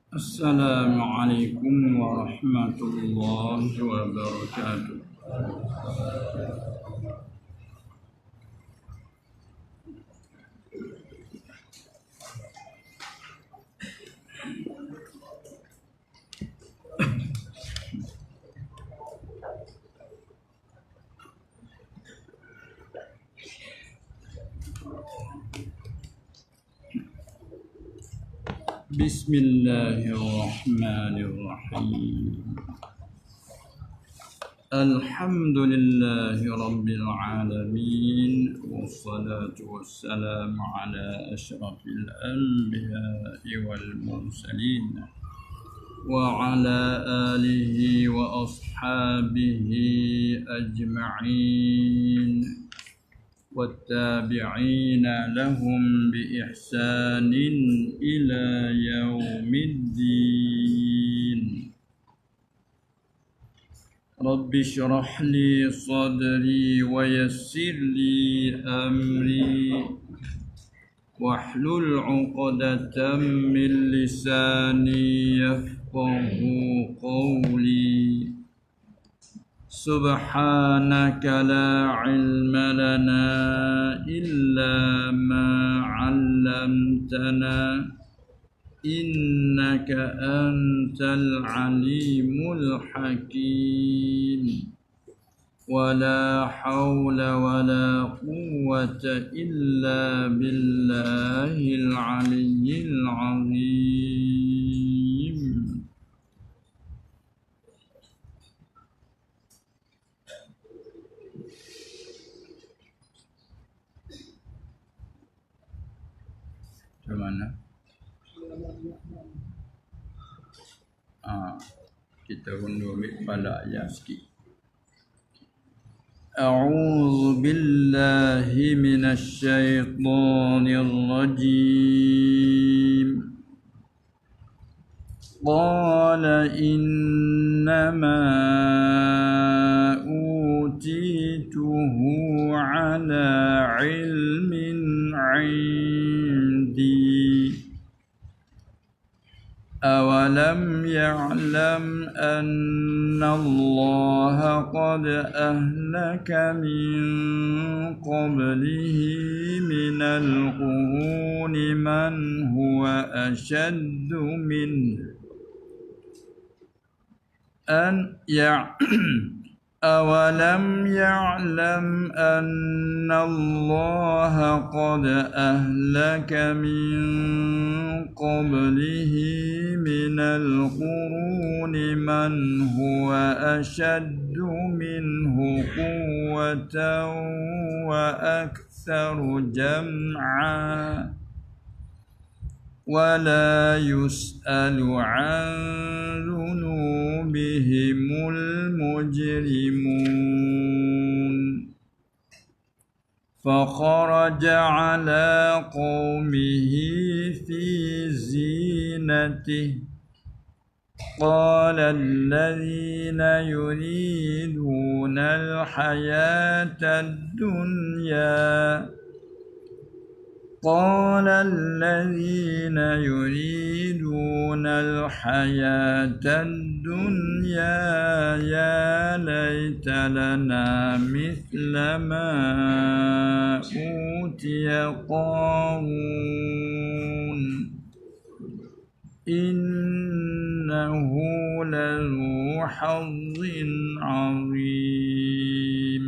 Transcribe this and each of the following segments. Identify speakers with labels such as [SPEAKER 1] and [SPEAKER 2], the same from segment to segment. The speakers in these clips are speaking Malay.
[SPEAKER 1] Assalamualaikum warahmatullahi wabarakatuh. Bismillahirrahmanirrahim. Alhamdulillahi rabbil alamin. Wassalatu wassalamu ala asyrafil anbiya'i wal mursalin wa ala alihi wa ashabihi ajma'in والتابعين لهم بإحسان إلى يوم الدين. رب اشرح لي صدري ويسر لي أمري واحلل عقدة من لساني يفقه قولي. سبحانك لا علم لنا إلا ما علمتنا إنك أنت العليم الحكيم. ولا حول ولا قوة إلا بالله العلي العظيم. Mana? Kita undur pada ayat sikit. A'udzu billahi minasy syaithanir rajim. Qala innama utituhu ala ilmin 'indi. أولم يعلم أن الله قد أهلك من قبله من القرون من هو أشد منه أولم يعلم أن الله قد أهلك من قبله من القرون من هو أشد منه قوة وأكثر جمعا ولا يسأل عن ذنوبهم المجرمون. فخرج على قومه في زينته قال الذين يريدون الحياة الدنيا يا ليت لنا مثل ما أوتي قارون إنه لذو حظ عظيم.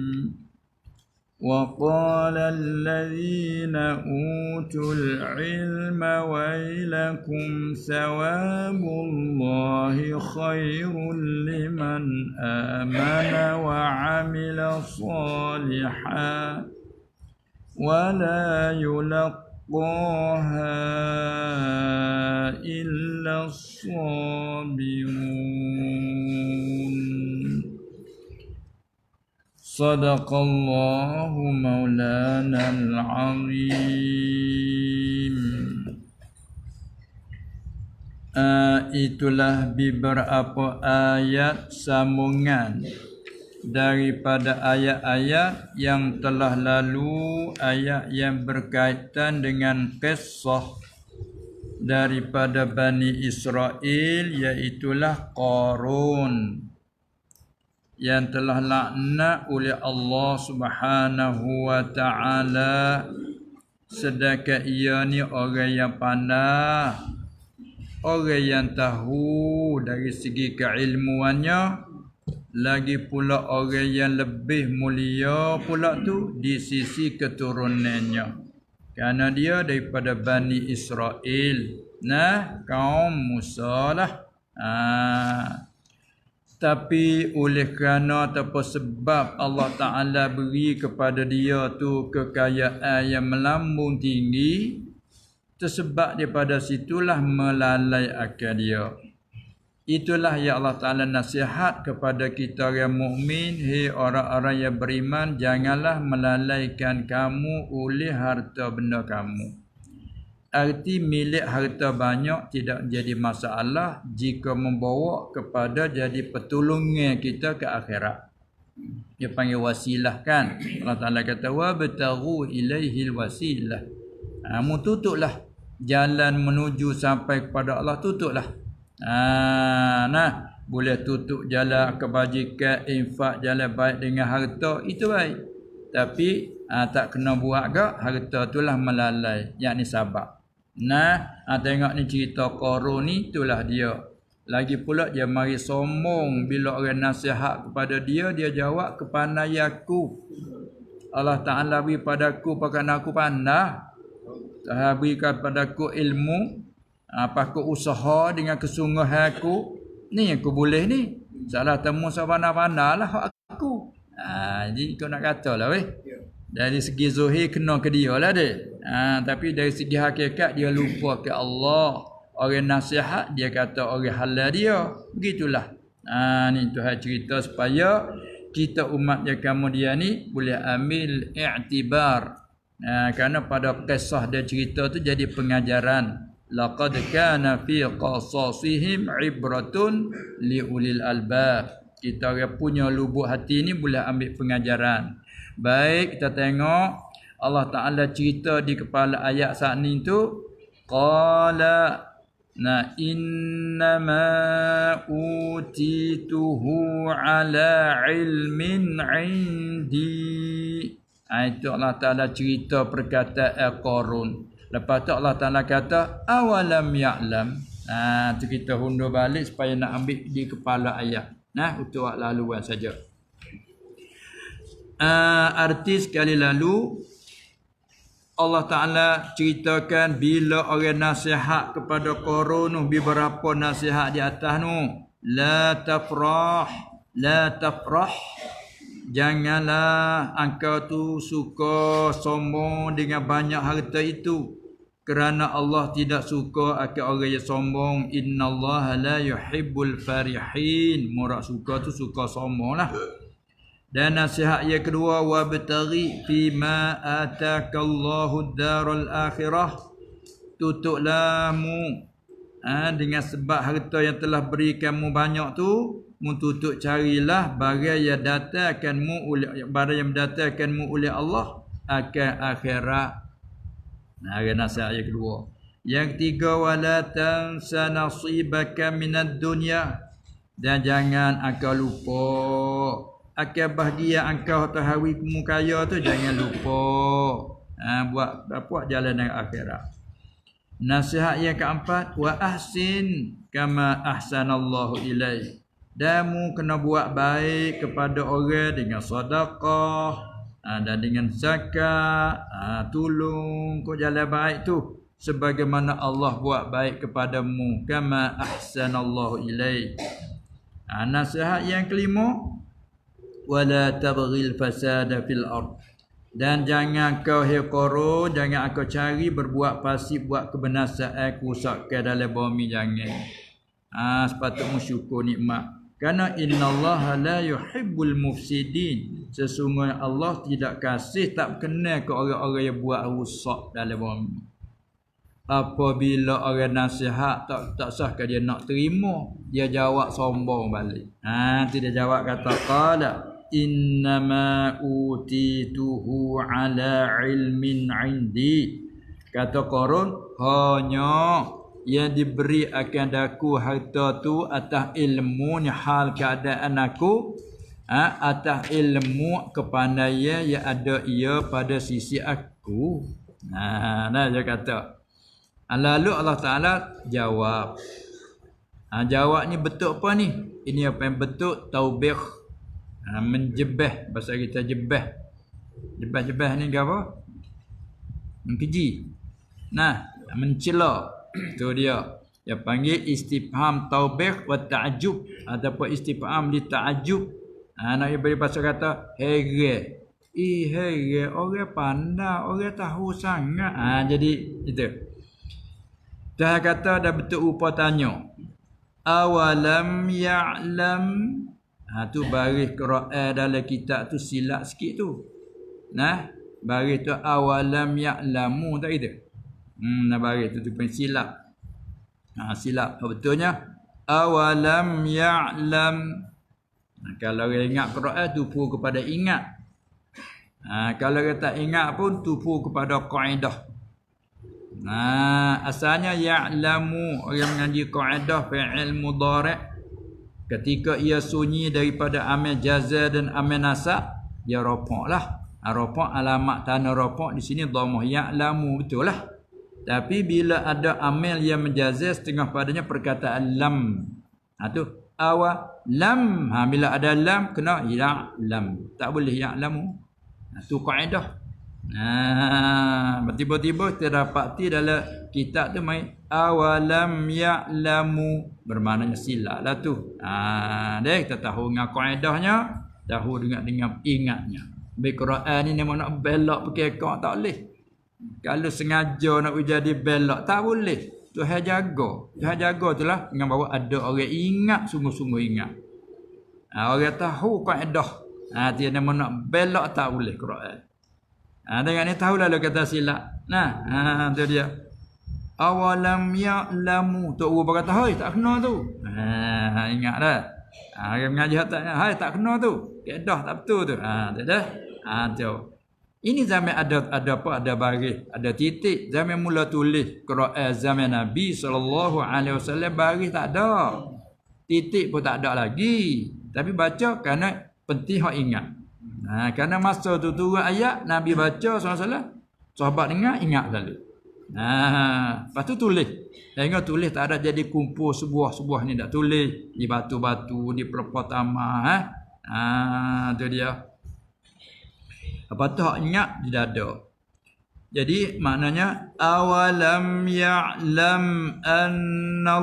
[SPEAKER 1] وقال الذين أوتوا العلم ويلكم ثواب الله خير لمن آمن وعمل صالحا ولا يلقاها إلا الصابرون. Sadaqallahu maulana al-azim. Itulah beberapa ayat sambungan daripada ayat-ayat yang telah lalu, ayat yang berkaitan dengan qissah daripada Bani Israel, iaitulah Qarun, yang telah laknat oleh Allah Subhanahu wa taala, sedangkan ia ni orang yang pandai, orang yang tahu dari segi keilmuannya, lagi pula orang yang lebih mulia pula tu di sisi keturunannya, kerana dia daripada Bani Israel, kaum Musa lah. Tapi oleh kerana ataupun sebab Allah Ta'ala beri kepada dia tu kekayaan yang melambung tinggi, tersebab daripada situlah melalai akal dia. Itulah yang Allah Ta'ala nasihat kepada kita orang mukmin, hei orang-orang yang beriman, janganlah melalaikan kamu oleh harta benda kamu. Arti milik harta banyak tidak jadi masalah jika membawa kepada jadi pertolongan kita ke akhirat. Dia panggil wasilah kan. Allah Ta'ala kata wabtaghu ilaihil wasilah. Mu tutuplah jalan menuju sampai kepada Allah, tutuplah. Boleh tutup jalan kebajikan, infak, jalan baik dengan harta, itu baik. Tapi tak kena buat gak harta itulah melalai, yakni sabar. Tengok ni cerita Qarun ni, itulah dia. Lagi pula dia mari sombong bila orang nasihat kepada dia, dia jawab kepandai aku. Allah Ta'ala beri padaku pakai aku pandai. Beri kepadaku ilmu, apa aku usaha dengan kesungguhan aku, ni aku boleh ni. Salah temu sepandai-pandai lah aku. Jadi kau nak kata lah weh. Dari segi zuhir kena ke dia lah dia. Tapi dari segi hakikat dia lupa ke Allah. Orang nasihat dia kata orang halal dia. Begitulah. Ni Tuhan cerita supaya kita umat yang kemudian ni boleh ambil i'tibar. Kerana pada kisah dia cerita tu jadi pengajaran. Laqad kana fi qasasihim ibratun liulil albab. Kita orang punya lubuk hati ni boleh ambil pengajaran. Baik, kita tengok Allah Ta'ala cerita di kepala ayat saat ni tu, qala innama utituhu ala ilmin indi. Itu Allah Ta'ala cerita perkataan Qarun. Lepas tu Allah Ta'ala kata awalam ya'lam. Tu kita hundur balik supaya nak ambil di kepala ayat. Untuk laluan saja. Arti sekali lalu Allah Ta'ala ceritakan bila orang nasihat kepada Qarun, beberapa nasihat di atas nu. La tafrah. Janganlah engkau tu suka sombong dengan banyak harta itu, kerana Allah tidak suka akan orang yang sombong. Innallaha la yuhibbul farihin. Murak suka tu suka sombong lah. Dan nasihat yang kedua, wabtaghi fima atakallahu daral akhirah. Tutuplah mu dengan sebab harta yang telah berikanmu banyak tu, mu tutup carilah barang yang datangkanmu oleh Allah akan akhirat. Nasihat yang kedua. Yang ketiga, wala tansa nasibaka minad dunya. Dan jangan engkau lupa akan bahagia engkau tahawi kamu kaya tu, jangan lupa. Buat jalan dengan akhirat. Nasihat yang keempat, wa ahsin kama ahsanallahu ilaih. Dan mu kena buat baik kepada orang dengan sedekah dan dengan zakat, tolong kau jalan baik tu sebagaimana Allah buat baik kepadamu, kama ahsanallahu ilaih. Nasihat yang kelima, wala tabghil fasada fil ard. Dan jangan kau Qarun, jangan kau cari berbuat fasik, buat kebinasaan, kerusakan dalam bumi, jangan. Sepatutnya syukur nikmat. Karena innallaha la yuhibbul mufsidin. Sesungguhnya Allah tidak kasih, tak kenal ke orang-orang yang buat rusak dalam bumi. Apabila orang nasihat tak sah ke dia nak terima, dia jawab sombong balik. Dia jawab kata qala innama utituhu ala ilmin indi. Kata Qarun, hanya yang diberi akan daku harta tu atas ilmu ni hal keadaan aku, atas ilmu kepandaian yang ada ia pada sisi aku. Nah dia kata. Lalu Allah Ta'ala jawab. Jawab ni bentuk apa ni? Ini apa yang bentuk taubih. Menjebah. Bahasa kita jebah. Jebah-jebah ni apa? Mengkeji. Nah, mencela. Itu dia. Dia panggil istifham taubih wa ta'ajub. Ataupun istifham di ta'ajub. Nak beri bahasa kata heran. Heran. Orang pandai. Orang tahu sangat. Jadi itu. Dah kata dah betul rupa tanya. Awalam ya'lam. Tu baris Quran dalam kitab tu silap sikit tu. Nah, baris tu awalam ya'lamu tak gitu. Nah baris tu pun silap. Silap betulnya awalam ya'lam. Kalau orang ingat Quran tupu kepada ingat. Kalau orang tak ingat pun tupu kepada kaedah. Asalnya ya'lamu, orang mengaji kaedah fi'il mudhari'. Ketika ia sunyi daripada amal jazaa dan amal nasab, dia rafa' lah. Rafa' alamat tanah rafa' di sini dhammah ya'lamu, betul lah. Tapi bila ada amal yang menjazaa setengah padanya perkataan lam. Tu lam. Bila ada lam kena ya'lam. Tak boleh ya'lamu. Tu kaedah. Tiba-tiba terdapati dalam kitab tu mai awalam ya'lamu, bermaknanya silap lah tu. Kita tahu dengan kaedahnya, tahu dengan ingatnya. Baik Quran ni memang nak belok pakai kau tak boleh. Kalau sengaja nak jadi belok tak boleh. Tuhan jaga. Tuhan jaga tu lah dengan bawa ada orang ingat, sungguh-sungguh ingat. Orang tahu kaedah. Dia memang nak belok tak boleh Quran. Dengan ni tahu lalu kata silap. Tu dia. Awalam ya'lamu. Tok guru berkata, "Hai, tak kena tu." Ingat dah. Orang mengaji tak kena tu. Kaedah tak betul tu. Tu. Ini zaman ada apa? Ada baris, ada titik. Zaman mula tulis Quran zaman Nabi SAW baris tak ada. Titik pun tak ada lagi. Tapi baca kerana penting hak ingat. Kerana masa tu turun ayat Nabi baca SAW, sahabat dengar ingat selalu. Lepas tu tulis. Hingga tulis tak ada jadi kumpul sebuah-sebuah ni, tak tulis di batu-batu, di perpotama. Tu dia. Apa tu hak ingat di dada. Jadi maknanya awalam ya'lam annallaha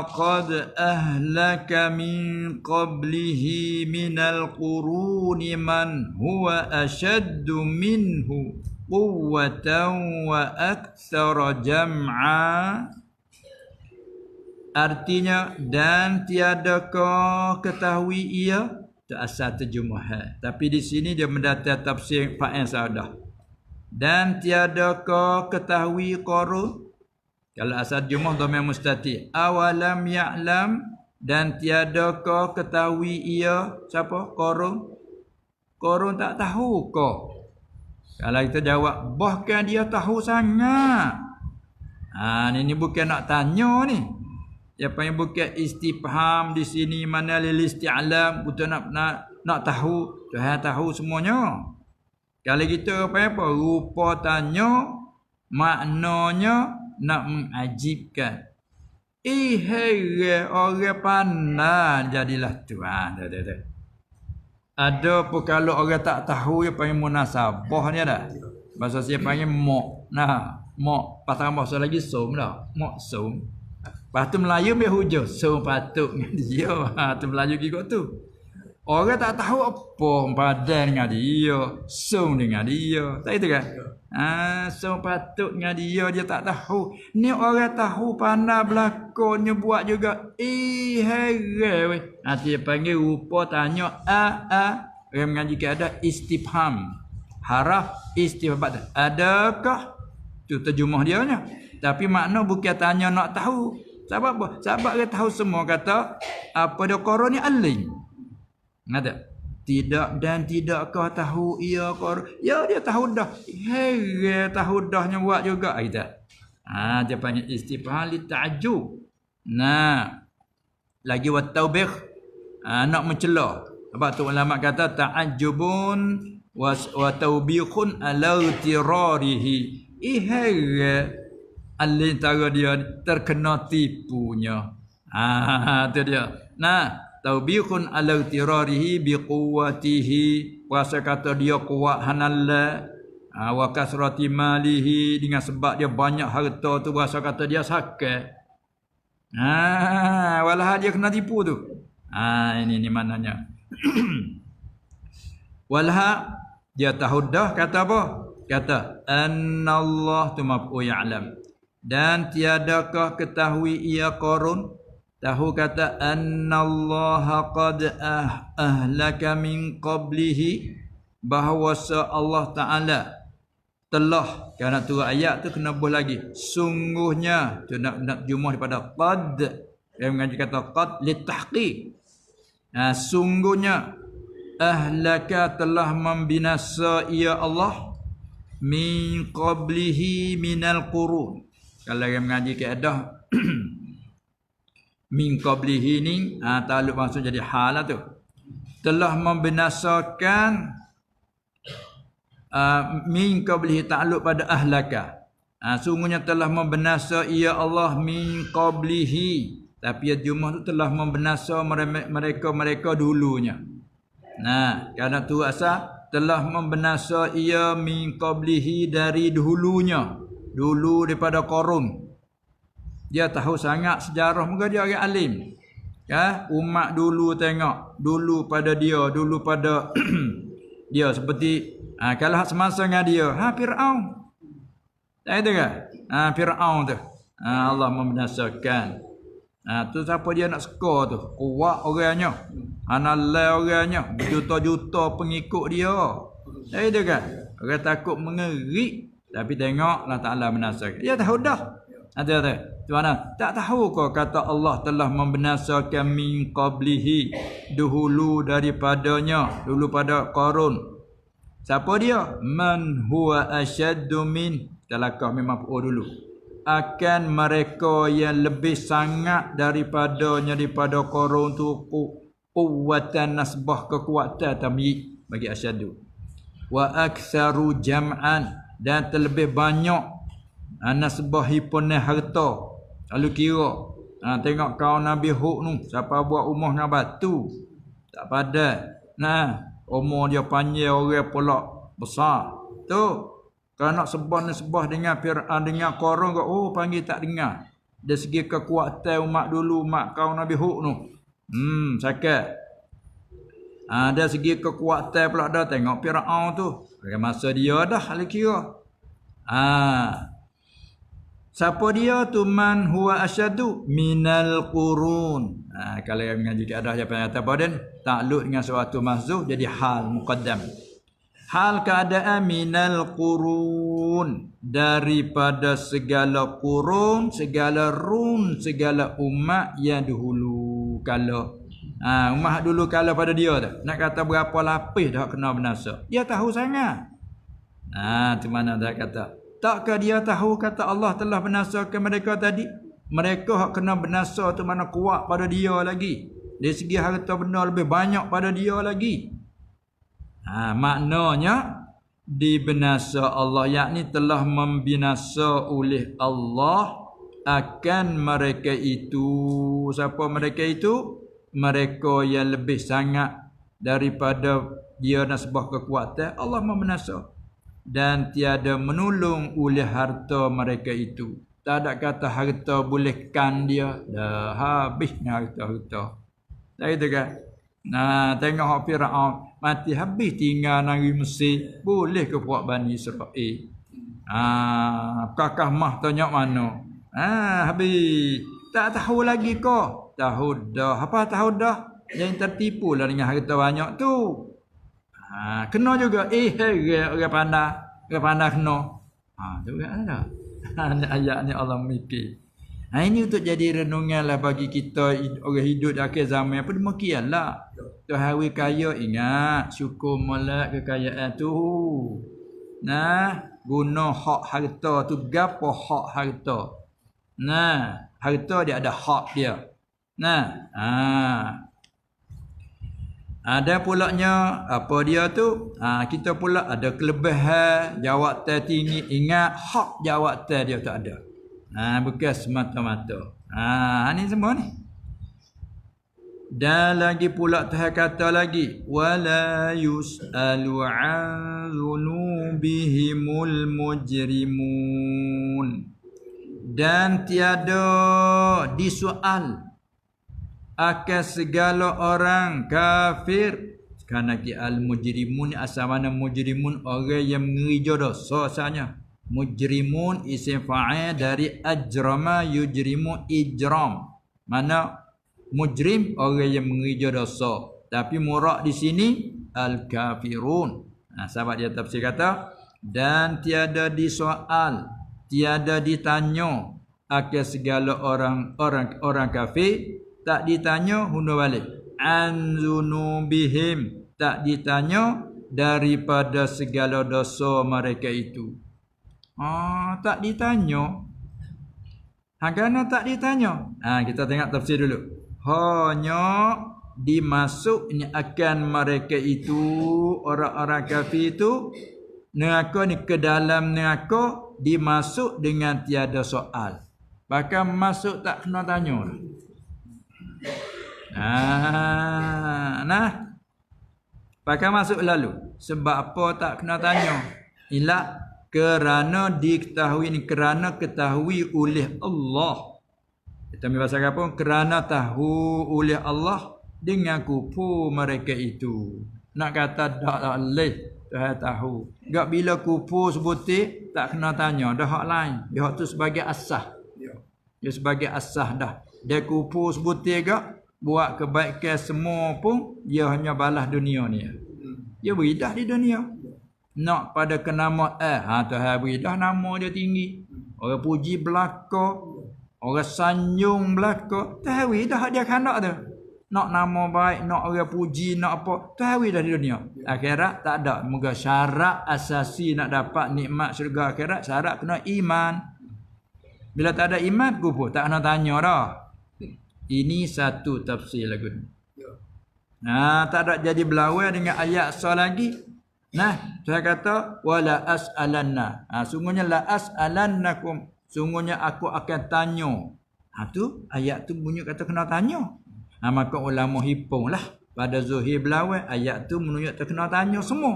[SPEAKER 1] qad ahlaka min qablihi minal quruni man huwa ashaddu minhu quwwatan wa aktsara jam'a. Artinya dan tiadakah ketahui ia, itu asal terjemahan. Tapi di sini dia mendatang tafsir fa'il sadah. Dan tiadakah ketahui Qarun, kalau asal jumlah dhamir mustatir, awalam ya'lam, dan tiadakah ketahui ia, siapa? Qarun tak tahu kau. Kalau kita jawab bahkan dia tahu sangat. Ini bukan nak tanya ni. Apa yang bukan istifham di sini, mana lil isti'lam, betul nak tahu, Tuhan tahu semuanya. Kalau kita apa rupa tanya, maknanya nak mengajibkan. Heran orang pandai jadilah tu. Ada pun kalau orang tak tahu dia panggil munasabah ni ada. Bahasa saya panggil mak. Mak pasal bahasa lagi som dah. Mak som. Lepas tu Melayu dia hujah. Som patut dengan dia. Tu Melayu kira tu. Orang tak tahu apa padan dengan dia, som dengan dia. Tak itu kan? Som patut dengan dia tak tahu. Ni orang tahu pandai berlakonnya buat juga. Heran weh. Nanti dia panggil rupa tanya Orang mengaji ada istifham. Haraf istifham. Adakah? Itu terjemah dia nya. Tapi makna bukan tanya nak tahu. Sebab apa? Sebab dia tahu semua kata apa dia Qarun ni alim. Ada? Tidak dan tidakkah tahu ia Qarun? Ya dia tahu dah. Heran tahu dahnya buat juga kita. Dia panggil istifham li ta'ajjub. Nah, lagi wa taubih, nak mencela. Sebab tu ulama kata ta'ajjubun wa taubikhun ala tirarihi. Antara dia terkena tipunya. Tu dia. Nah, taubikhun ala tirarihi biquwwatihi. Puasa kata dia kuat hanalla. Wa kasrati malihi, dengan sebab dia banyak harta tu puasa kata dia sakit. Walah dia kena tipu tu. Ini maknanya. Walah dia tahu dah kata apa? Kata annallah tu maf'ul ya'lam. Dan tiadakah ketahui ia Qarun? Tahu kata annallaha qad ahlaka min qablihi, bahawa Allah Ta'ala telah, kerana tu ayat tu kena buh lagi. Sungguhnya tu nak jumlah daripada qad. Yang mengaji kata qad litahqiq. Sungguhnya ahlaka telah membinasa ia Allah min qablihi minal qurun. Kalau yang mengaji kaedah min qablihi ni takluk maksud jadi hal lah tu. Telah membinasakan min qablihi takluk pada ahlaka. Sungguhnya telah membinasa ia Allah min qablihi. Tapi jumlah tu telah membinasa mereka dulunya. Kerana tu asal telah membinasa ia min qablihi dari dulunya. Dulu daripada Qarun. Dia tahu sangat sejarah, muka dia orang alim. Umat dulu tengok, dulu pada dia, dulu pada dia seperti kalau semasa dengan dia, Firaun. Tak ada ke? Firaun tu. Allah membinasakan. Tu siapa dia nak suka tu? Kuat orangnya. Analai orangnya. Juta-juta pengikut dia. Tak ada ke? Orang takut mengerik. Tapi tengok Allah Ta'ala membinasakan. Dia tahu dah. Ada. Tu mana? Tak tahu kau kata Allah telah membinasakan min qablihi, dahulu daripadanya, dulu pada Qarun. Siapa dia? Man huwa asyaddu min. Talakah memang dulu. Akan mereka yang lebih sangat daripadanya, daripada Qarun tu, quwwatan nasbah, kekuatan tamyiz bagi asyaddu. Wa aktsaru jam'an, dan terlebih banyak nasbah hipun harta. Lalu kira tengok kaum Nabi Hud nu, siapa buat rumah dengan batu tak padat. Umur dia panjang, orang pula besar. Tu kalau nak sebah dengan dengan Qarun, panggil tak dengar. Dari segi kekuatan umat dulu, umat kaum Nabi Hud nu, sakit. Dari segi kekuatan pula dah tengok Firaun tu. Masa dia dah hal kira. Siapa dia tu? Man huwa asyadu minal qurun. Kalau yang mengaji keadaan dia kata badan takluk dengan suatu mahzuf jadi hal muqaddam. Hal keadaan minal qurun, daripada segala qurun, segala segala umat yang dahulu kala. Umat dulu kala pada dia tu. Nak kata berapa lapis dah kena binasa. Dia tahu sangat. Di mana dia kata? Takkah dia tahu kata Allah telah binasakan mereka tadi? Mereka hak kena binasa tu mana kuat pada dia lagi. Dari segi harta benda lebih banyak pada dia lagi. Maknanya dibinasa Allah, yakni telah membinasa oleh Allah akan mereka itu. Siapa mereka itu? Mereka yang lebih sangat daripada dia dan sebuah kekuatan, Allah membinasa. Dan tiada menolong oleh harta mereka itu. Tak ada kata harta boleh kan dia. Dah habisnya harta-harta. Tak itu kan? Tengok Firaun mati habis tinggal negeri Mesir. Boleh ke buat Bani Israel? Kakak mah tanya mana? Habis. Tak tahu lagi kau. Tahu dah. Apa tahu dah? Yang tertipu lah dengan harta banyak tu. Kena juga. Orang pandai. Orang pandai kena. Tu juga ada. Ayat ni Allah mikir. Ini untuk jadi renungan lah bagi kita orang hidup di akhir zaman. Apa demikianlah. Tu hari kaya ingat. Syukur molek kekayaan tu. Nah, guna hak harta tu gapo hak harta. Nah, harta dia ada hak dia. Nah, ada pulaknya apa dia tu? Kita pula ada kelebihan jawatan tinggi. Ingat hak jawatan dia tak ada. Bukan semata-mata. Ni semua ni. Dan lagi pula Tuhan kata lagi, wala yus'alu an dzunubihimul mujrimun. Dan tiada disoal akan segala orang kafir. Kerana al-mujrimun asal mana mujrimun, orang yang mengerja dosa asalnya. Mujrimun isim fa'il dari ajrama yujrimu ijram. Mana mujrim orang yang mengerja dosa, tapi murad di sini al-kafirun. Sahabat dia tafsir kata, dan tiada disoal, tiada ditanya akan segala orang kafir, tak ditanya hundur balik an zunubihim, tak ditanya daripada segala dosa mereka itu. Tak ditanya. Kerana tak ditanya. Kita tengok tafsir dulu. Hanya dimasuknya akan mereka itu, orang-orang kafir itu, neraka ni ke dalam neraka dimasuk dengan tiada soal. Bahkan masuk tak kena tanya. Bahkan masuk lalu. Sebab apa tak kena tanya? Ialah kerana diketahui ni, kerana ketahui oleh Allah. Kita ambil bahasa apa? Kerana tahu oleh Allah dengan kupu mereka itu. Nak kata tak boleh, Tuhan tahu. Gak bila kupu sebutir, tak kena tanya. Dah hak lain. Dia hak tu sebagai asah. Dia sebagai asah dah. Dia kupu sebutir gak, buat kebaikan semua pun, dia hanya balas dunia ni. Dia beri dah di dunia. Nak pada kenama Tuhan beri dah nama dia tinggi. Orang puji belaka. Orang sanjung belaka, tahu dah dia kanak tu. Nak nama baik, nak orang puji, nak apa, tahu dah di dunia. Akhirat tak ada. Moga syarat asasi nak dapat nikmat syurga akhirat, syarat kena iman. Bila tak ada iman, kupu tak kena tanya dah. Ini satu tafsir lagu ni. Tak ada jadi berlawan dengan ayat so lagi. Saya kata wala as'alanna. Sungguhnya la as'alannakum. Sungguhnya aku akan tanya. Tu ayat tu bunyi kata kena tanya. Maka ulama hipung lah. Pada zuhir berlawan, ayat tu menunjuk tak kena tanya semua.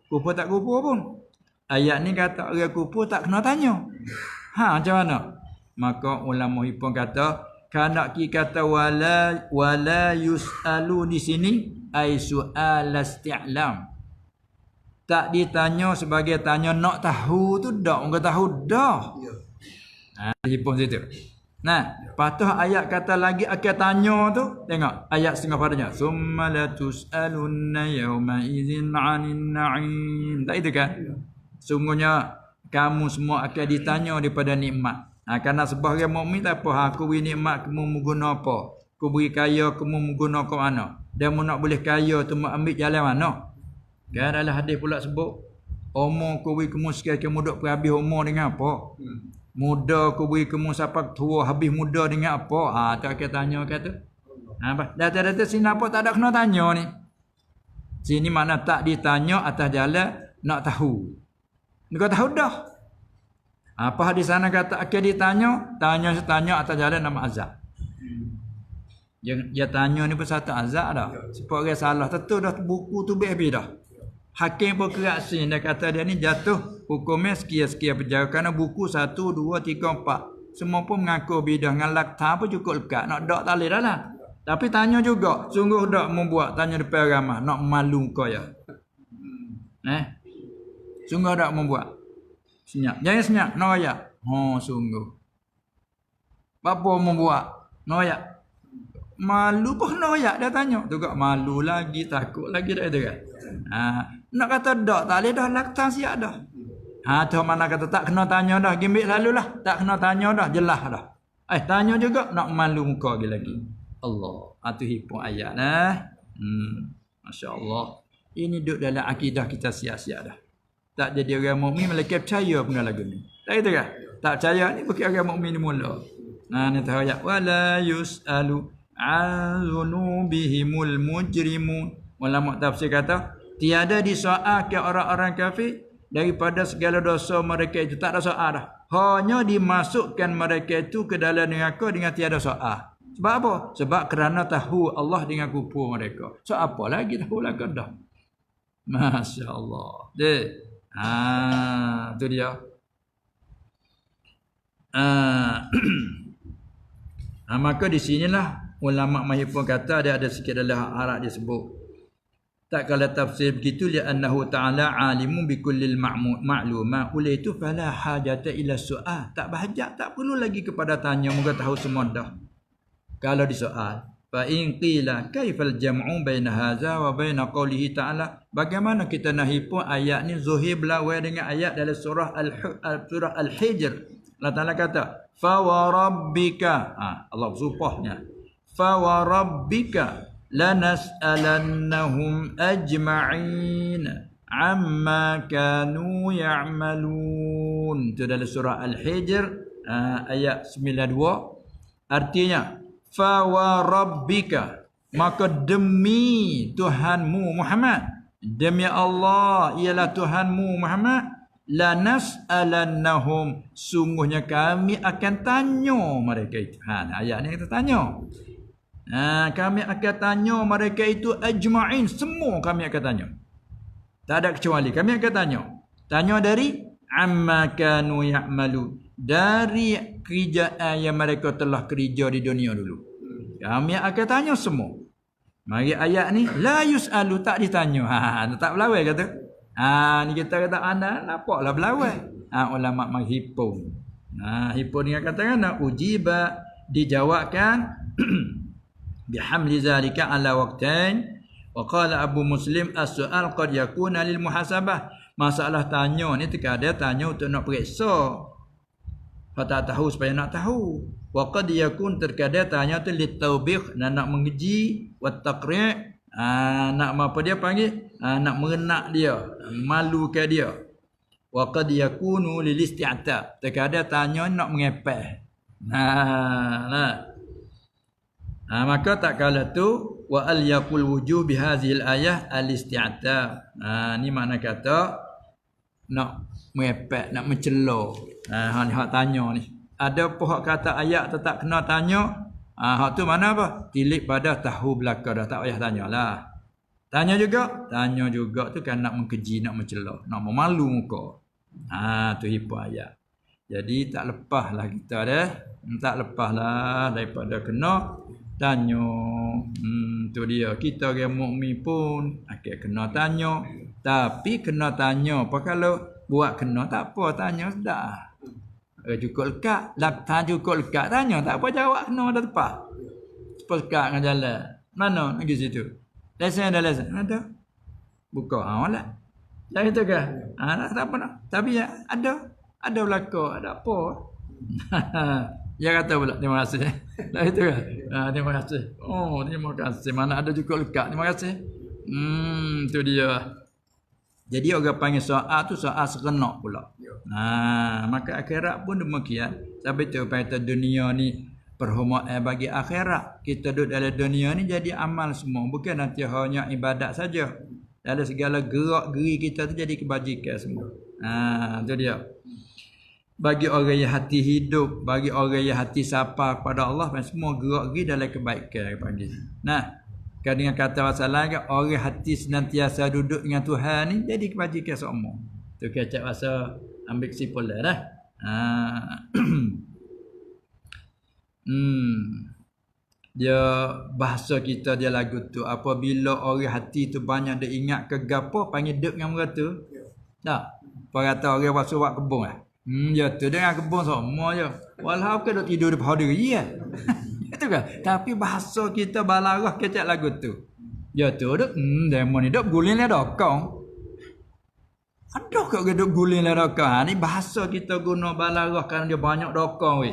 [SPEAKER 1] Kupu tak kupu pun. Ayat ni kata orang kupu tak kena tanya. Macam mana? Maka ulama hipung kata, kanak ki kata wala yus'alu di sini ai su'al isti'lam. Tak ditanya sebagai tanya nak tahu tu dak, orang tahu dah. Hipung situ. Patut ayat kata lagi akan tanya tu, tengok ayat setengah padanya. Summa la tus'alunna yawma idzin 'anil na'im. Tak itu kan? Sungguhnya kamu semua akan ditanya daripada nikmat. Kerana sebagai mukmin tak apa, aku beri nikmat kamu menggunakan apa? Aku beri kaya kamu menggunakan mana? Dan mu nak boleh kaya tu mu ambil jalan mana? Kan dalam hadis pula sebut, umur aku beri kamu sekian, kamu duk habis umur dengan apa? Muda aku beri kamu sampai tua habis muda dengan apa? Tak akan tanya kata. Data-data sini apa tak ada kena tanya ni. Sini mana tak ditanya atas jalan nak tahu. Kau tahu dah. Apa hadis sana kata akan ditanya, tanya atas jalan nama azab. Dia tanya ni pun satu azab dah. Sebab orang salah tentu dah buku tu habis dah. Hakim pun kereaksi dia kata dia ni jatuh hukumnya sekian-sekian penjara kerana buku 1, 2, 3, 4 semua pun mengaku bidah dengan lakta pun cukup lekat. Nak dak tak boleh dah lah. Tapi tanya juga, sungguh dak membuat tanya depan ramah, nak malu kau ya. Sungguh dak membuat. Senyap. Jangan senyap, noyak. Sungguh. Apa membuat? Noyak. Malu pun noyak dia tanya. Tu kak malu lagi, takut lagi dah itu kan. Nak kata dak tak boleh dah laktan siap dah. Tu mana kata tak kena tanya dah, gimbik lalulah. Tak kena tanya dah, jelas dah. Tanya juga nak malu muka lagi. Allah. Tu hipung ayat lah. Masya-Allah. Ini duduk dalam akidah kita siap-siap dah. Tak jadi orang mukmin malaikat percaya pun lagu ni. Tak gitu kan? Tak percaya ni bukan orang mukmin ni mula. Ni tahu ayat wala yusalu an dzunubihimul mujrimun. Ulama tafsir kata tiada disoal ke orang-orang kafir daripada segala dosa mereka itu. Tak ada soal dah. Hanya dimasukkan mereka itu ke dalam neraka dengan tiada soal. Sebab apa? Sebab kerana tahu Allah dengan kufur mereka. So apa lagi tahu lah dah. Masya Allah. Itu dia. Maka di sinilah ulama mahir pun kata ada sikit dalam Arab disebut. Tak kala tafsir begitu li'annahu ta'ala alimun bikullil ma'luma oleh itu fala hajata ila su'al. Tak berhajat, tak perlu lagi kepada tanya, moga tahu semua dah. Kalau disoal, fa in qila kaifal jam'u baina hadza wa baina qoulihi ta'ala, bagaimana kita nak hipun ayat ni zuhir berlawan dengan ayat dalam surah Al-Hijr. Allah Taala kata fa wa rabbika, Allah bersumpahnya, fa wa rabbika lanas'alannahum ajma'in amma kanu ya'malun. Itu dalam surah Al-Hijr ayat 92. Artinya fa wa rabbika, maka demi Tuhanmu Muhammad, demi Allah ialah Tuhanmu Muhammad, lanas'alannahum, sungguhnya kami akan tanya mereka itu. Ayat ni kita tanya. Kami akan tanya mereka itu ajma'in, semua kami akan tanya. Tak ada kecuali kami akan tanya. Tanya dari amma kanu ya'malu, dari kerjaan yang mereka telah kerja di dunia dulu. Kami akan tanya semua. Mari ayat ni la yus'alu, tak ditanya. Tak berlawan kata. Ni kita kata anda nampaklah berlawan. Ulama menghipung. Hipung dengan kata ujiba, dijawabkan bihamli zalika ala waqtain. Wa qala Abu Muslim as-su'al qad yakuna lil muhasabah. Masalah tanya ni terkadang tanya untuk nak periksa. Tak tahu supaya nak tahu. Wa qad yakun, terkadang tanya tu litawbih, nak mengeji, wa taqri', nak apa dia panggil, nak merenak dia, malukan dia. Wa qad yakunu lil isti'tab, terkadang tanya nak mengepeh. Maka tak kala tu wa al yaqul wujuh bihazil ayah al isti'tab. Ni makna kata nak mengepek, nak mencela. Ni hak tanya ni. Ada pihak kata ayat tetap kena tanya. Hak tu mana apa? Tilik pada tahu belaka dah, tak payah tanyalah. Tanya juga tu kan nak mengkeji, nak mencela, nak memalu muka. Tu hipo ayat. Jadi tak lepaslah kita dah. Tak lepaslah daripada kena tanya. Tu dia, kita orang mukmin pun akan kena tanya, tapi kena tanya apa kalau buat kena tak apa, tanya dah. Cukup lekat, cukup lekat tanya tak apa, jawab kena dah tepat. Cepat lekat dengan jalan. Mana pergi situ? Lesen ada. Buka lah. Dah itu ke? Tak apa nak. Tapi ya ada belaka, ada apa? Dia kata pula terima kasih. Dah itu kan? Terima kasih. Terima kasih. Mana ada cukup lekat. Terima kasih. Itu dia. Jadi orang panggil soal tu soal serenak pula. Maka akhirat pun demikian. Sampai tu kata dunia ni perhormatan bagi akhirat. Kita duduk dalam dunia ni jadi amal semua. Bukan nanti hanya ibadat saja. Dalam segala gerak-geri kita tu jadi kebajikan semua. Itu dia. Bagi orang yang hati hidup, bagi orang yang hati sapa kepada Allah, semua gerak-geri dalam kebaikan panggil. Kan dengan kata masalah kan, orang hati senantiasa duduk dengan Tuhan ni jadi kebajikan semua. Tu kecap masa ambil kesimpulan dah. Dia bahasa kita dia lagu tu, apabila orang hati tu banyak dia ingat ke gapo panggil dek dengan merata. Tak. Apa kata orang pasal buat kebun ah. Ya tu dengan kebun semua je. Walau ke duk tidur di pohon diri ya. Itu kan. Tapi bahasa kita balarah kecak lagu tu. Ya tu duk demo ni duk guling le dokong. Ada ke duk guling le dokong. Ni bahasa kita guna balarah kan dia banyak dokong weh.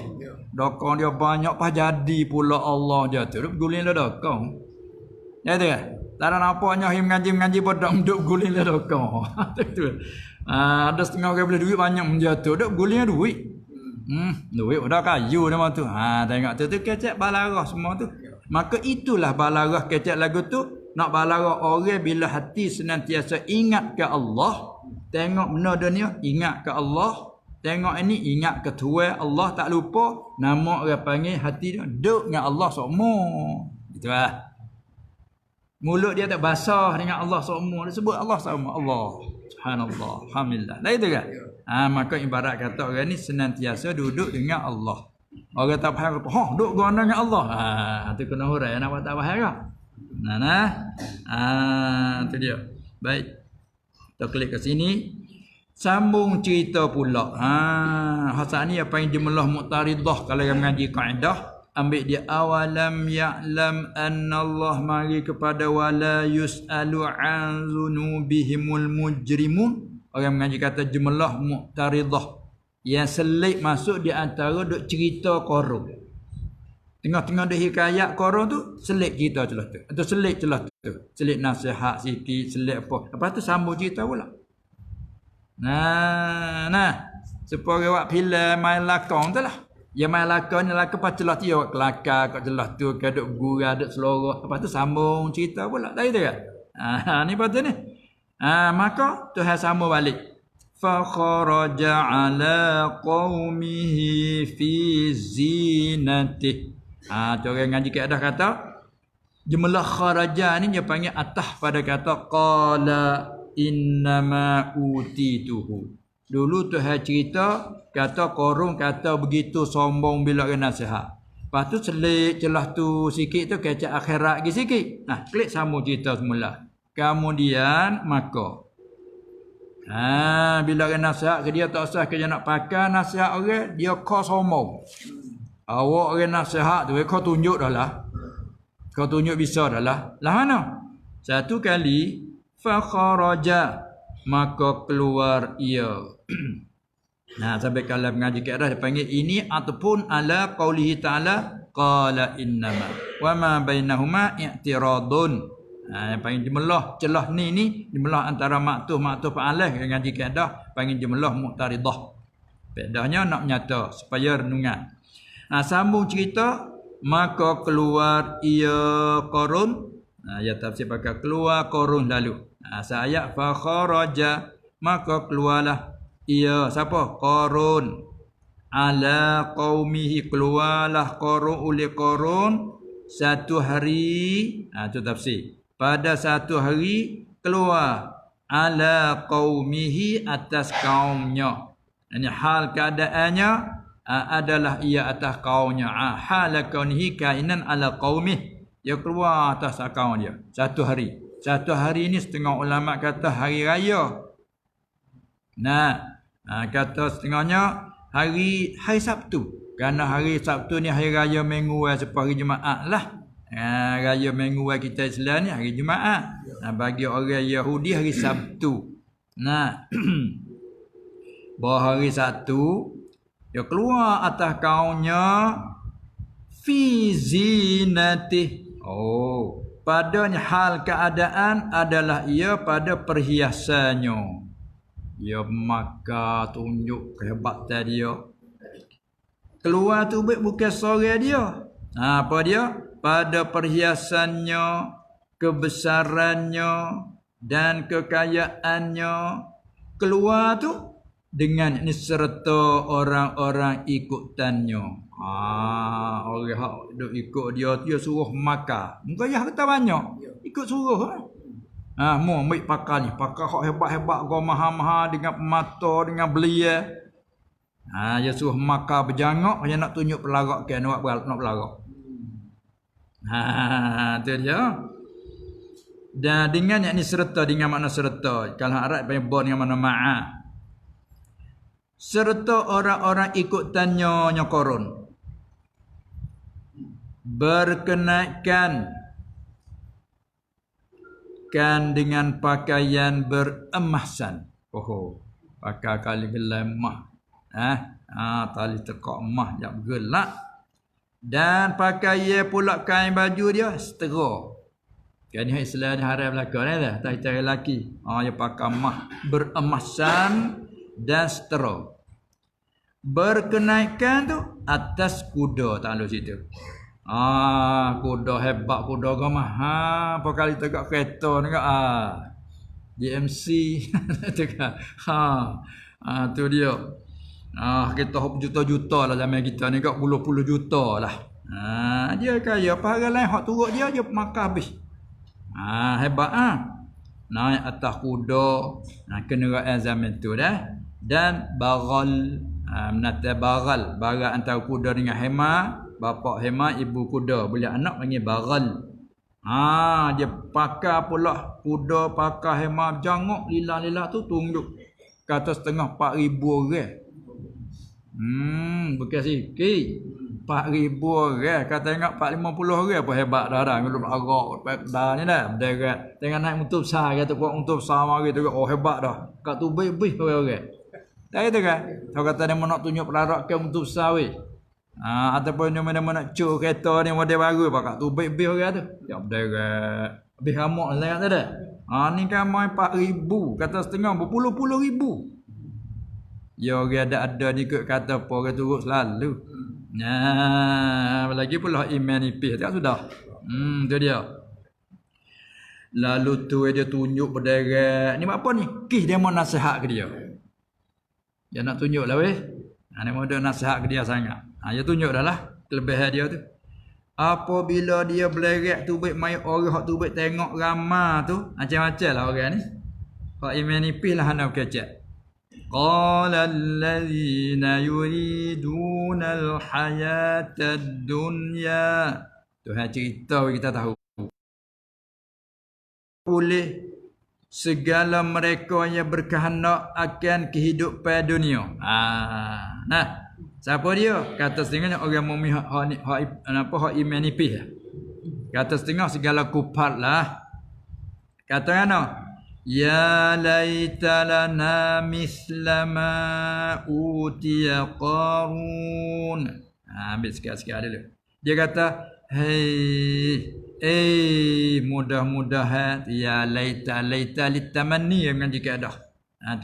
[SPEAKER 1] Dokong dia banyak pas jadi pula Allah dia tu duk guling le dokong. Ya tu kan. Tak ada nampaknya mengaji-mengaji bodoh duk guling le dokong. Tu. Ada setengah orang beli duit banyak menjatuh. Dok gulingnya duit. Duit udah kayu nama tu. Tengok tu kecek balarah semua tu. Maka itulah balarah kecek lagu tu. Nak balarah orang bila hati senantiasa ingat ke Allah. Tengok benda dunia, ingat ke Allah. Tengok ini, ingat ke Tuhan Allah, tak lupa. Nama orang panggil hati dia, duduk dengan Allah semua. Itulah. Mulut dia tak basah dengan Allah semua. Dia sebut Allah sama Allah. Subhanallah. Alhamdulillah. Dah itu kan? Maka ibarat kata orang ni senantiasa duduk dengan Allah. Orang tak faham kata, duduk guna dengan Allah. Itu kena hurai. Nak buat tak faham kan? Itu dia. Baik. Kita klik ke sini. Sambung cerita pula. Hasad ni apa yang jumlah muqtaridah kalau yang mengaji kaedah. Ambil dia awalam ya'lam anna Allah mari kepada wala yus'alu an dzunubihimul mujrimun. Orang mengaji kata jumlah muqtaridah. Yang selit masuk di antara duk cerita Qarun. Tengah-tengah dah hikayat Qarun tu, selit cerita celah tu. Atau selit celah tu. Selit nasihat sikit, selit apa. Lepas tu sambung cerita pula. Supaya awak filem main lakon tu lah. Ya main lakon ni lakon pas celah tu awak kelakar kat celah tu, ke duk gurau, duk seloroh. Lepas tu sambung cerita pula. Tak gitu kan? Ni patut ni. Maka Tuhan sambung balik. Fa kharaja ala qaumihi fi zinatih. Orang ngaji kaedah kata jumlah kharaja ni dia panggil atah pada kata qala innama utituhu. Dulu Tuhan cerita kata Qarun kata begitu sombong bila kena nasihat. Lepas tu selit celah tu sikit tu kecak akhirat lagi sikit. Klik sambung cerita semula. Kemudian maka bila kena nasihat ke dia tak usah kerja nak pakai nasihat orang, dia kau sombong. Awak orang nasihat tu kau tunjuk dah lah. Kau tunjuk bisa dah lah. Lah mana? Satu kali fa kharaja maka keluar ia. Sampai kalau mengaji kaedah dia panggil ini ataupun ala qaulihi ta'ala qala innama wa ma bainahuma i'tiradun. Yang panggil jumlah celah ni jumlah antara maktuf fa'alah ngaji kaedah panggil jumlah muqtaridah. Faedahnya nak menyata supaya renungan. Sambung cerita maka keluar ia Qarun. Ya tafsir pakai keluar Qarun lalu. Ayat fa kharaja maka keluarlah ia siapa? Qarun ala qaumihi, keluarlah Qarun oleh Qarun satu hari. Itu tafsir. Pada satu hari keluar ala qaumihi atas kaumnya. Ini hal keadaannya adalah ia atas kaumnya. Hal kaunihi kainan ala qaumih. Dia keluar atas kaum dia satu hari. Satu hari ni setengah ulama kata hari raya. Kata setengahnya hari Sabtu. Kerana hari Sabtu ni hari raya mingguan seperti hari Jumaat lah. Raya mingguan kita Islam ni hari Jumaat. Bagi orang Yahudi hari Sabtu. Bahawa hari Sabtu dia keluar atas kaumnya fi zinatih. Padanya hal keadaan adalah ia pada perhiasannya. Dia maka tunjuk kehebatan dia. Keluar tu bukan suara dia. Apa dia? Pada perhiasannya, kebesarannya dan kekayaannya. Keluar tu dengan ini serta orang-orang ikutannya. Orang hak duk ikut dia suruh makan. Muka ya kata banyak. Ikut suruh. Mu ambil pakar ni. Pakar hak hebat-hebat kau maha-maha dengan mata dengan belia. Dia suruh makan berjangak, dia nak tunjuk pelarak ke nak pelarak. Tu dia. Dan dengan yang ni serta dengan makna serta. Kalau Arab panggil bon dengan makna ma'a. Serta orang-orang ikutannya Qarun. Berkenaikan dengan pakaian beremasan. Pakai kali gelai emas. Tali tekak emas yang bergelak. Dan pakaian pula kain baju dia setera. Kan ni Islam ni haram belaka ni dah. Tak cari lelaki. Dia pakai emas beremasan dan setera. Berkenaikan tu atas kuda tak lalu situ. Kuda hebat, kuda gamah. Apa kali tegak kereta ni kan. DMC tu kan. Tu dia. Kita hop juta-juta lah zaman kita ni, kat puluh-puluh juta lah. Dia kaya apa hal lain hak turut dia makan habis. Hebat naik atas kuda, kenderaan zaman tu dah. Dan bagal, menata bagal, bagal antara kuda dengan hema, bapa hema, ibu kuda, boleh anak panggil bagal. Dia pakai pula kuda, pakai hema, jangok lila-lila tu tunduk. Kata setengah 4,000 orang. Bukan sikit. 4,000 orang. Kata tengok 450 orang apa hebat dah. Belum agak dah ni dah. Berdekat. Tengah naik motor besar. Kata buat motor besar mari tu. Hebat dah. Kat tu bih-bih orang. Tak kata kan? Kalau kata dia nak tunjuk pelarak ke motor besar weh. Ataupun dia nak cur kereta ni model baru. Kat tu bih-bih orang tu. Ya berdekat. Habis ramak lah kata dah. Ni kan main 4,000. Kata setengah berpuluh-puluh ribu. Ya orang ada ni kot kata apa orang turut selalu. Lagi pula iman nipis tak sudah. Tu dia. Lalu tu dia tunjuk berderet. Ni apa ni? Kih dia mau nasihat ke dia. Dia nak tunjuk lah weh. Dia mau ada nasihat ke dia sangat. Dia tunjuk dah lah kelebihan dia tu. Apabila dia berderet tu baik mai orang hak tu baik tengok ramai tu, macam-macam lah orang ni. Hak iman nipis lah hana kecek. قال الذين يريدون الحياة الدنيا. Tuhan cerita kita tahu. Oleh segala mereka yang berkehendak akan kehidupan dunia. Nah, siapa dia? Kata setengahnya orang mukmin hak iman nipis. Kata setengah segala kufar lah. Kata mana? Ya laita lana misla ma utiya Qarun. Ambil sikit-sikit dulu. Dia kata, mudah-mudahan ya laita litamanni dengan jika dah.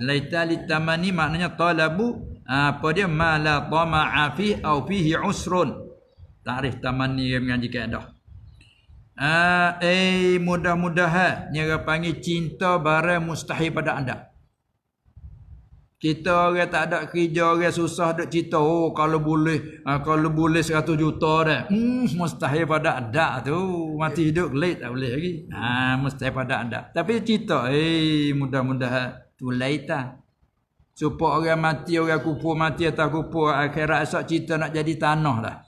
[SPEAKER 1] Laita litamanni maknanya talabu apa dia ma la tama'a fi au fihi usrun. Ta'rif tamanni dengan jika dah. Mudah-mudahan nyara panggil cinta barang mustahil pada anda. Kita orang tak ada kerja, orang susah duk cerita, kalau boleh 100 juta dah. Mustahil pada anda tu. Mati hidup late tak boleh lagi. Mustahil pada anda. Tapi cerita, mudah-mudahan tu laita. Supaya orang mati, orang kupur mati atas kupur, akhirat esok cerita nak jadi tanah dah.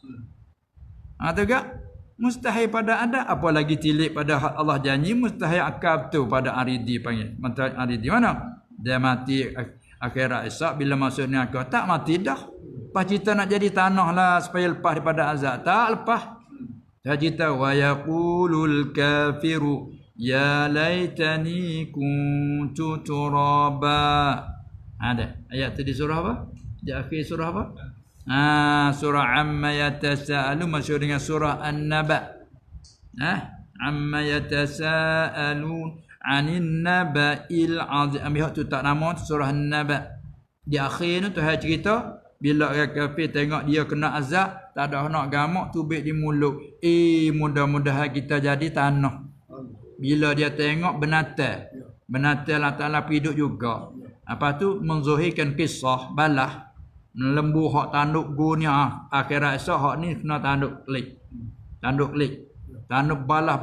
[SPEAKER 1] Tu gak? Mustahil pada anda, apalagi tilik pada Allah janji, mustahil akab tu pada aridi panggil. Menteri aridi mana? Dia mati akhirat esok bila masuknya aku tak mati dah. Pas kita nak jadi tanah lah supaya lepas daripada azab. Tak lepas. Dia cerita wa yaqulul kafiru ya laitani kuntu turaba. Ada ayat tu di surah apa? Di akhir surah apa? Surah Amma Yatasa'alun masyhur dengan surah An-Naba. Amma Yatasa'alun 'anil naba'il 'azim. Ambil tu tak nama tu surah An-Naba. Di akhir tu Tuhan cerita bila orang kafir tengok dia kena azab, tak ada nak gamak tubik di mulut. Mudah-mudahan kita jadi tanah. Bila dia tengok binatang Allah Ta'ala hidup juga. Apa tu menzuhirkan kisah balah lembu hak tanduk gunya akhirat esok hak ni kena tanduk klik. Tanduk balah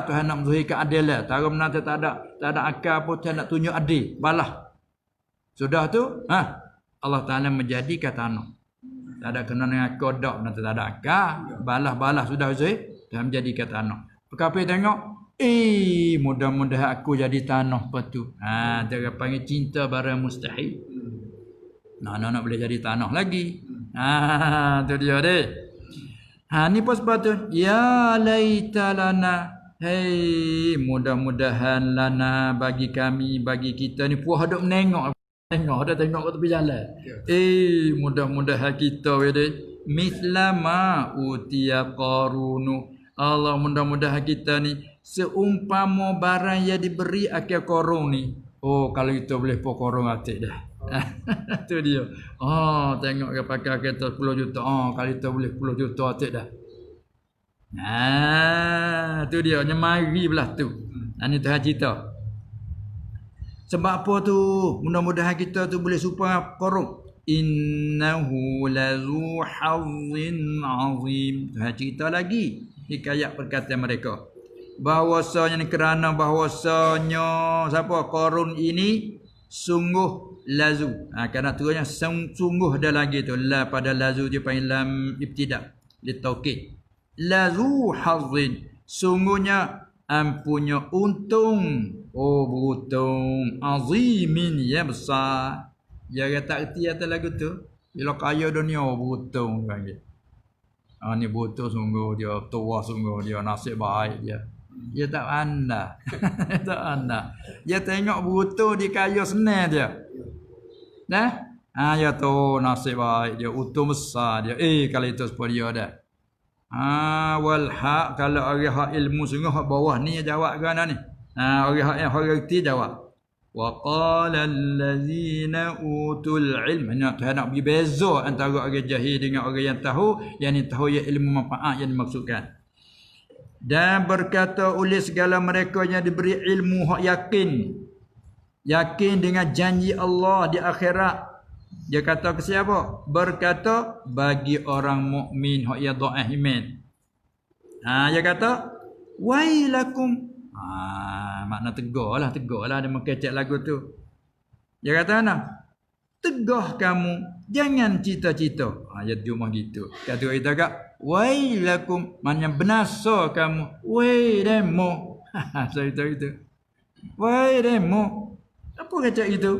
[SPEAKER 1] Tuhan nak menzuhirkan adil lah. Taruh menanti tak ada akal pun Tuhan nak tunjuk adil balah. Sudah tu Allah Ta'ala menjadikan tanah. Tak ada kena dengan kodok nanti tak ada akal. Balah sudah zuhir Tuhan menjadikan tanah. Kafir tengok mudah-mudahan aku jadi tanah patu. Dia panggil cinta barang mustahil. Nak boleh jadi tanah lagi. Tu dia deh. Ni pas sebab ya laita lana. Mudah-mudahan lana bagi kami, bagi kita ni puas duk menengok. Tengok kat tepi jalan. Mudah-mudahan kita deh. Mithla ma utiya Qarunu. Allah mudah-mudahan kita ni seumpama barang yang diberi akan korong ni. Oh, kalau itu boleh pun korong atik dah. Tu dia. Oh, tengok dia pakai kereta 10 juta. Oh, kalau itu boleh 10 juta atik dah. Tu dia nyemari belah tu. Ini Tuhan cerita. Sebab apa tu? Mudah-mudahan kita tu boleh supaya korong. Innahu lazu hazzin azim. Tuhan cerita lagi hikayat perkataan mereka. Bahwasanya kerana bahwasanya siapa Qarun ini sungguh lazu. Kerana turunnya sungguh dah lagi tu la pada lazu dia panggil lam ibtida li taukid. Lazu hazzin, sungguhnya ampunya untung. Oh, beruntung azimin ya besar. Dia kata erti atas lagu tu. Bila kaya dunia beruntung panggil. Ni beruntung sungguh dia, tua sungguh dia, nasib baik dia. Dia tak anda. Tak anda. Dia tengok beruntung dia kaya senang dia. Nah? Ya tu nasib baik dia, untung besar dia. Kalau itu sepuluh dia dah. Wal haq, kalau orang hak ilmu sungguh hak bawah ni jawab kan ni. Orang hak yang erti jawab. Wa qala allazina utul ilm. Nak bagi beza antara orang jahil dengan orang yang tahu, yang ni tahu yang ilmu manfaat yang dimaksudkan. Dan berkata oleh segala mereka yang diberi ilmu hak yakin dengan janji Allah di akhirat. Dia kata ke siapa? Berkata bagi orang mukmin hak yang dhaif iman. Dia kata wailakum. Makna tegahlah dia mengkecek lagu tu. Dia kata tegah kamu, jangan cita-cita. Dia cuma gitu. Kata kita kak, wailakum, maknanya binasa kamu. Wai demo. So itu. Wai demo. Apa kata itu?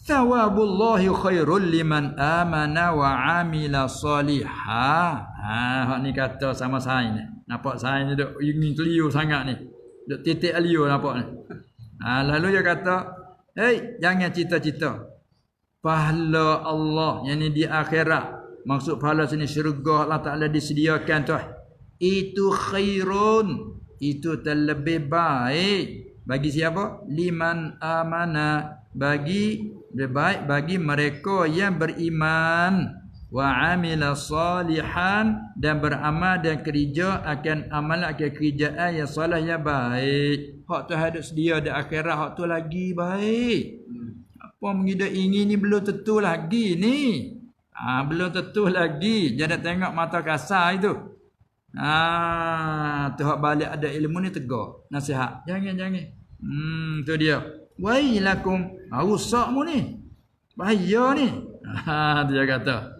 [SPEAKER 1] Thawabullahi khairul liman amana wa amila salihah. Hak ni kata sama saya ni. Nampak saya ni duk ingin keliu sangat ni. Duk titik liu nampak ni. Lalu dia kata, "Hei, jangan cita-cita. Pahala Allah yang ni di akhirat. Maksud pahala sini syurga Allah Taala disediakan tu. Itu khairun. Itu terlebih baik bagi siapa? Liman amana, bagi baik bagi mereka yang beriman, wa amila salihan, dan beramal dan kerja akan amalan akan kerjaan yang soleh yang baik. Hak tu ada sedia di akhirat, hak tu lagi baik. Apa mengira ingin ni belum tentu lagi ni. Belum tentu lagi. Jangan tengok mata kasar itu. Tu hak balik ada ilmu ni tegur. Nasihat. Jangan. Tu dia. Wailakum. Rusakmu ni. Bahaya ni. Dia kata.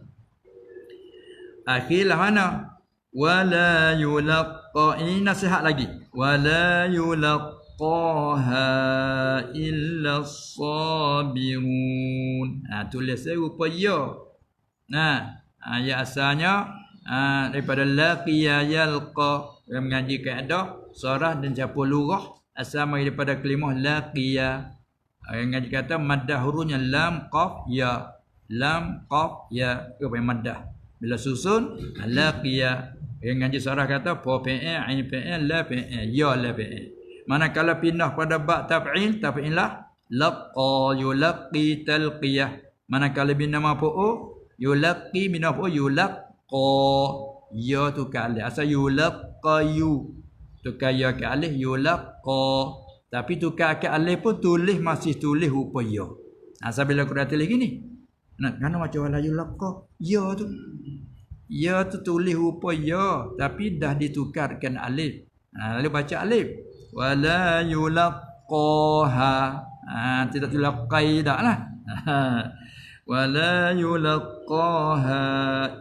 [SPEAKER 1] Akhirlah mana? Wala yulaqqa. Ini nasihat lagi. Wala yulaqqaha illa sabirun. Tulis saya rupa ya. Ayat asalnya daripada laqiya yalqa. Orang mengaji kaedah sarah dan capur lurah asal mari daripada kalimah laqiya. Orang mengaji kata maddah hurufnya lam qaf ya. Lam qaf ya. Apa yang maddah? Bila susun laqiya. Orang mengaji sarah kata pa fi'il ain fi'il la fi'il ya la fi'il. Manakala pindah pada ba taf'il lah laqqa yulaqqi talqiyah. Manakala bina maf'ul yulaqqi min maf'ul yulaqqa. Ya tu ke alif. Asal yulaqqayu. Tukar ya ke alif yulaqqa. Tapi tukar ke alif pun tulis masih tulis rupa ya. Asal bila Quran tulis gini. Kan macam wala yulaqqa. Ya tu. Ya tu tulis rupa ya. Tapi dah ditukarkan alif. Lalu baca alif. Wala yulaqqaha. Tidak tulaqqai dah lah. Wala yulaqqaha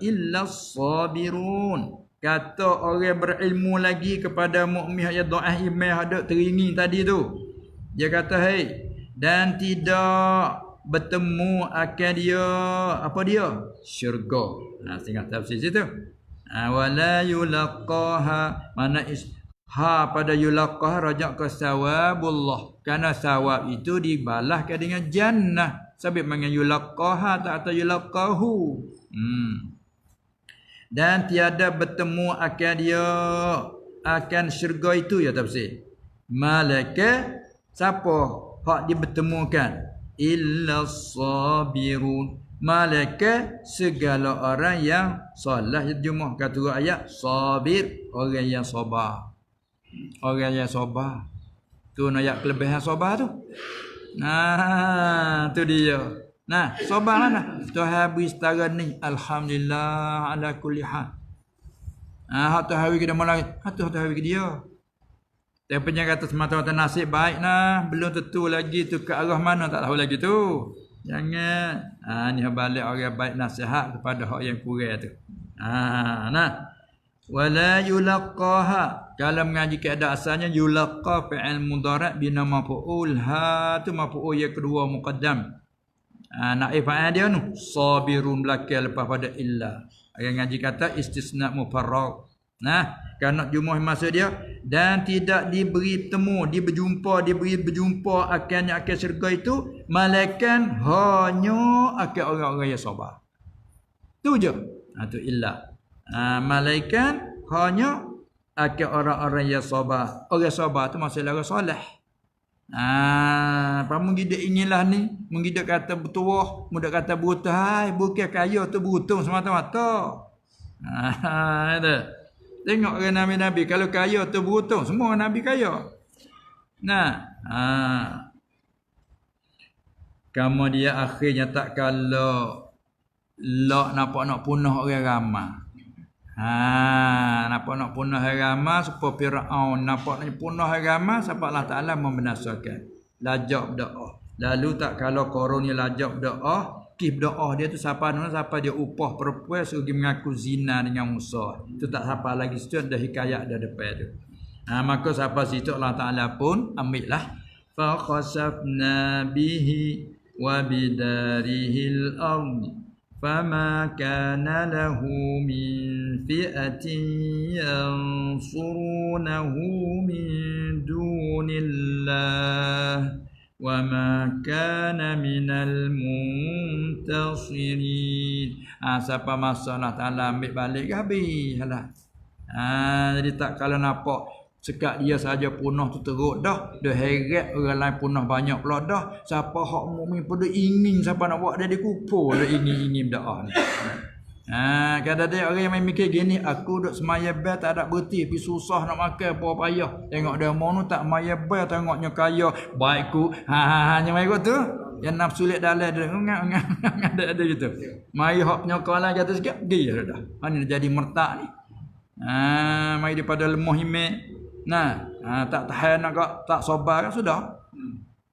[SPEAKER 1] illa sabirun. Kata orang berilmu lagi kepada mukmin yang dhaif iman ada teringin tadi tu. Dia kata dan tidak bertemu akan dia apa dia? Syurga. Setengah tafsir situ. Wala yulaqqaha mana pada yulaqqaha rajak ke sawabullah. Karena sawab itu dibalaskan dengan jannah. Sebab dengan yulaqqaha tak atau yulaqqahu. Dan tiada bertemu akan dia akan syurga itu ya tafsir. Malaikat siapa hak dibertemukan? Illa sabirun. Malaikat segala orang yang salah jumlah kata ayat sabir, orang yang sabar. Orang yang sabar. Tu ayat kelebihan sabar tu. Nah, tu dia. Nah, sabar mana? Tuhan beri setara ni. Alhamdulillah ala kulli hal. Hak tu hari kita mulai. Hak tu hari ke dia. Tapi jangan kata semata-mata nasib baik nah. Belum tentu lagi tu ke arah mana tak tahu lagi tu. Jangan. Ni balik orang baik nasihat kepada hak yang kurang tu. Nah. Wala yulaqaha. Kalau mengaji keadaan asalnya yulaqa fi'il mudhari' bina maf'ul. Ha tu maf'ul yang kedua muqaddam. Naib fa'il dia tu sabirun belakang lepas pada illa. Yang ngaji kata istisna mufarrag. Nah, kerana jumlah masa dia dan tidak diberi temu, diberi berjumpa akan syurga itu malaikat hanya akan orang-orang yang sabar. Tu je. Tu illa. Malaikat hanya akan orang-orang yang sabar. Orang sabar tu maksudnya orang soleh. Pamu gidak inginlah ni, menggidak kata bertuah, mudah kata berutah, hai bukan kaya tu beruntung semata-mata. Ada. Tengok orang nabi-nabi kalau kaya tu beruntung, semua orang nabi kaya. Nah, kamu dia akhirnya tak kalau nampak nak punah orang ramai. Nampak nak punah agama supaya Firaun nampak nak punah agama sebab Allah Taala membinasakan. Lajak berdoa. Lalu tak kalau korun ni lajak berdoa, kif doa dia tu siapa dia upah perempuan suruh mengaku zina dengan Musa. Itu tak siapa lagi situ ada hikayat dah depan tu. Maka siapa situ Allah Taala pun ambillah fa khasafna bihi wa bidarihil ardi فما كان له من فئة ينصرونه من دون الله وما كان من المنتصرين. Siapa masa Allah Ta'ala ambil balik habis lah. Jadi tak kalau nampak sekat dia saja punah tu teruk dah heret orang lain punah banyak pula dah. Siapa hak mukmin pada ingin siapa nak buat dia dikupur dah ingin berdoa ni. Kadang ada orang yang main mikir gini, aku duk semaya bel tak ada berhenti pi susah nak makan apa payah. Tengok dia mau tak maya bel tengoknya kaya baikku. Hanya mai tu. Yang nafsu lek dalam dia ada gitu. Mai hak penyokolan jatuh sikit pergi dah. Ni jadi mertak ni. Mai daripada lemah himek. Tak tahan nak tak sabar kan sudah.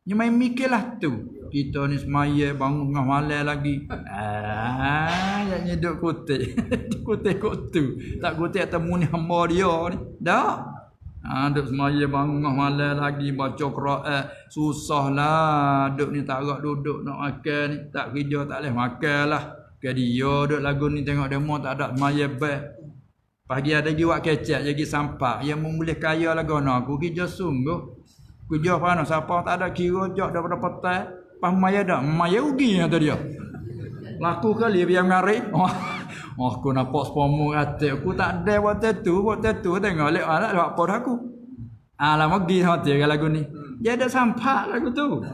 [SPEAKER 1] Ni main mikirlah tu. Kita ni semaya bangun tengah malam lagi. Yang nyeduk kutik. Kutik kot tu. Tak kutik temu ni hamba dia ni. Dah. Duk semaya bangun tengah malam lagi baca Quran. Susahlah. Duk ni tak agak duduk nak makan ni. Tak kerja tak boleh makan lah. Ke dia duk lagu ni tengok demo tak ada semaya baik. Pagi ada lagi buat kecek, jadi sampah. Yang memulih kaya lah guna aku. Kerja sungguh. Kerja mana? Siapa tak ada kira jok daripada petai. Pas maya dah. Maya rugi kata dia. Laku kali biar mengarik. Aku nampak sepomu hati. Aku tak ada buat tatu. Tengok lek alat buat apa dah aku. Lama pergi hati lagu ni. Dia ada sampah lagu tu.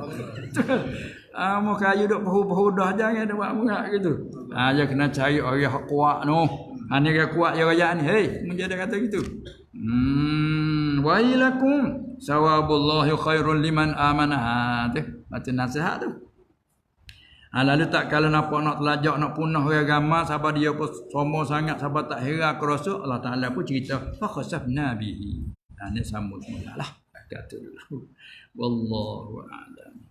[SPEAKER 1] Mau kayu duk pahu-pahu dah. Jangan ada buat mengak gitu. Dia kena cari orang yang kuat tu. Ni dia kuat ya raya ni. Hei, menjadi kata gitu. Wailakum sawabullahi khairul liman amana. Tu macam nasihat tu. Lalu tak kalau nampak nak telajak nak punah orang agama sahabat dia pun sombong sangat sahabat tak heran ke Rasul Allah Taala pun cerita fa khasafna bihi. Ni sambung semulalah. Kata dulu. Wallahu a'lam.